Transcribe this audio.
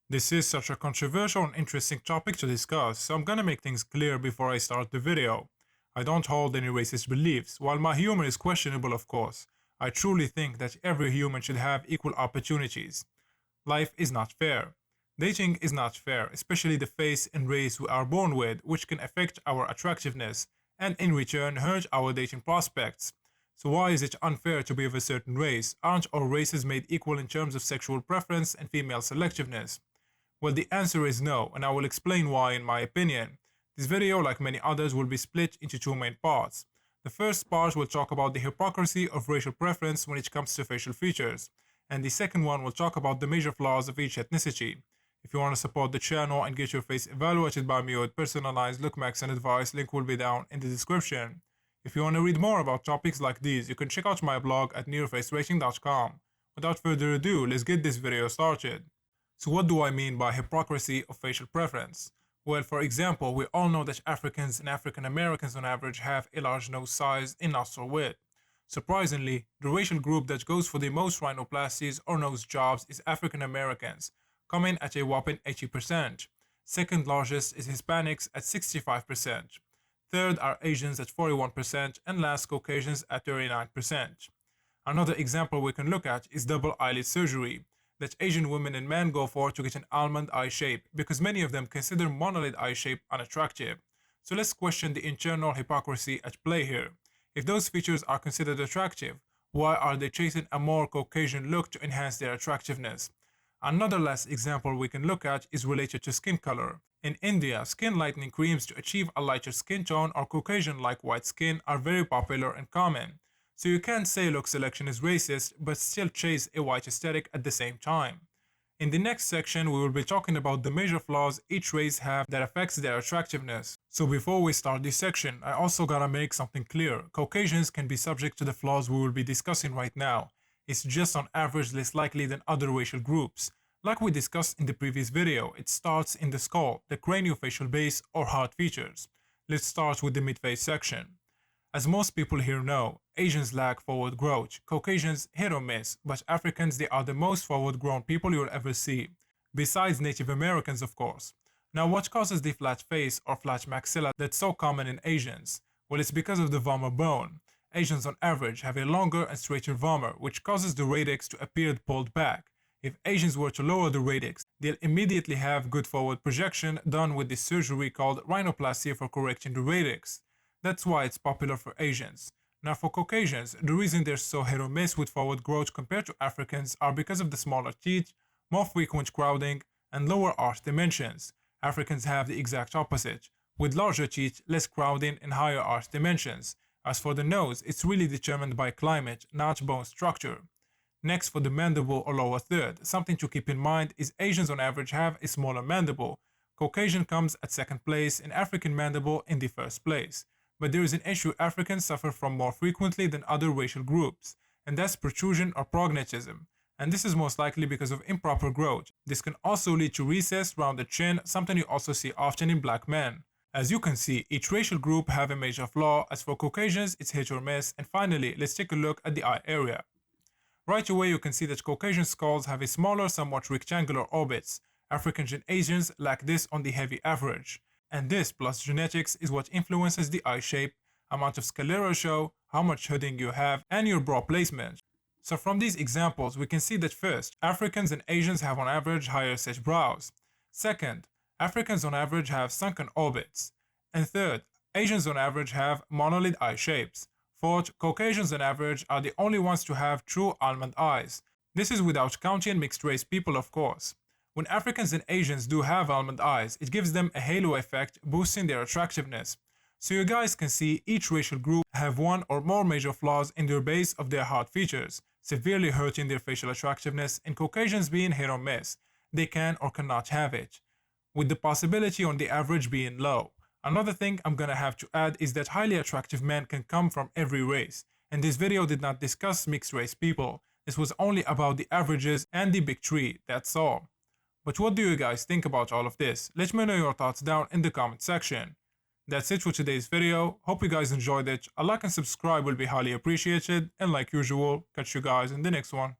This is such a controversial and interesting topic to discuss, so I'm gonna make things clear before I start the video. I don't hold any racist beliefs. While my humor is questionable, of course, I truly think that every human should have equal opportunities. Life is not fair. Dating is not fair, especially the face and race we are born with, which can affect our attractiveness and in return hurt our dating prospects. So why is it unfair to be of a certain race? Aren't all races made equal in terms of sexual preference and female selectiveness? Well, the answer is no, and I will explain why in my opinion. This video, like many others, will be split into two main parts. The first part will talk about the hypocrisy of racial preference when it comes to facial features, and the second one will talk about the major flaws of each ethnicity. If you want to support the channel and get your face evaluated by me with personalized look max and advice, link will be down in the description. If you want to read more about topics like these, you can check out my blog at nerofacerating.com. Without further ado, let's get this video started. So what do I mean by hypocrisy of facial preference? Well, for example, we all know that Africans and African Americans on average have a large nose size and nostril width. Surprisingly, the racial group that goes for the most rhinoplasties or nose jobs is African Americans, coming at a whopping 80%. Second largest is Hispanics at 65%. Third are Asians at 41%, and last Caucasians at 39%. Another example we can look at is double eyelid surgery that Asian women and men go for to get an almond eye shape because many of them consider monolid eye shape unattractive. So let's question the internal hypocrisy at play here. If those features are considered attractive, why are they chasing a more Caucasian look to enhance their attractiveness? Another last example we can look at is related to skin color. In India, skin lightening creams to achieve a lighter skin tone or Caucasian-like white skin are very popular and common. So you can't say look selection is racist, but still chase a white aesthetic at the same time. In the next section, we will be talking about the major flaws each race have that affects their attractiveness. So before we start this section, I also gotta make something clear. Caucasians can be subject to the flaws we will be discussing right now. It's just on average less likely than other racial groups. Like we discussed in the previous video, it starts in the skull, the craniofacial base or heart features. Let's start with the midface section. As most people here know, Asians lack forward growth, Caucasians hit or miss, but Africans they are the most forward grown people you'll ever see, besides Native Americans of course. Now what causes the flat face or flat maxilla that's so common in Asians? Well, it's because of the vomer bone. Asians on average have a longer and straighter vomer, which causes the radix to appear pulled back. If Asians were to lower the radix, they'll immediately have good forward projection done with this surgery called rhinoplasty for correcting the radix. That's why it's popular for Asians. Now for Caucasians, the reason they're so hit or miss with forward growth compared to Africans are because of the smaller teeth, more frequent crowding, and lower arch dimensions. Africans have the exact opposite, with larger teeth, less crowding, and higher arch dimensions. As for the nose, it's really determined by climate, not bone structure. Next, for the mandible or lower third, something to keep in mind is Asians on average have a smaller mandible. Caucasian comes at second place and African mandible in the first place. But there is an issue Africans suffer from more frequently than other racial groups, and that's protrusion or prognatism. And this is most likely because of improper growth. This can also lead to recess around the chin, something you also see often in black men. As you can see, each racial group have a major flaw. As for Caucasians, it's hit or miss. And finally, let's take a look at the eye area. Right away, you can see that Caucasian skulls have a smaller, somewhat rectangular orbits. Africans and Asians lack this on the heavy average. And this, plus genetics, is what influences the eye shape, amount of sclera show, how much hooding you have, and your brow placement. So from these examples, we can see that first, Africans and Asians have on average higher set brows. Second, Africans on average have sunken orbits. And third, Asians on average have monolid eye shapes. Fourth, Caucasians on average are the only ones to have true almond eyes. This is without counting mixed race people of course. When Africans and Asians do have almond eyes, it gives them a halo effect, boosting their attractiveness. So you guys can see each racial group have one or more major flaws in their base of their heart features, severely hurting their facial attractiveness, and Caucasians being hit or miss. They can or cannot have it, with the possibility on the average being low. Another thing I'm gonna have to add is that highly attractive men can come from every race, and this video did not discuss mixed race people. This was only about the averages and the big three, that's all. But what do you guys think about all of this? Let me know your thoughts down in the comment section. That's it for today's video. Hope you guys enjoyed it. A like and subscribe will be highly appreciated. And like usual, catch you guys in the next one.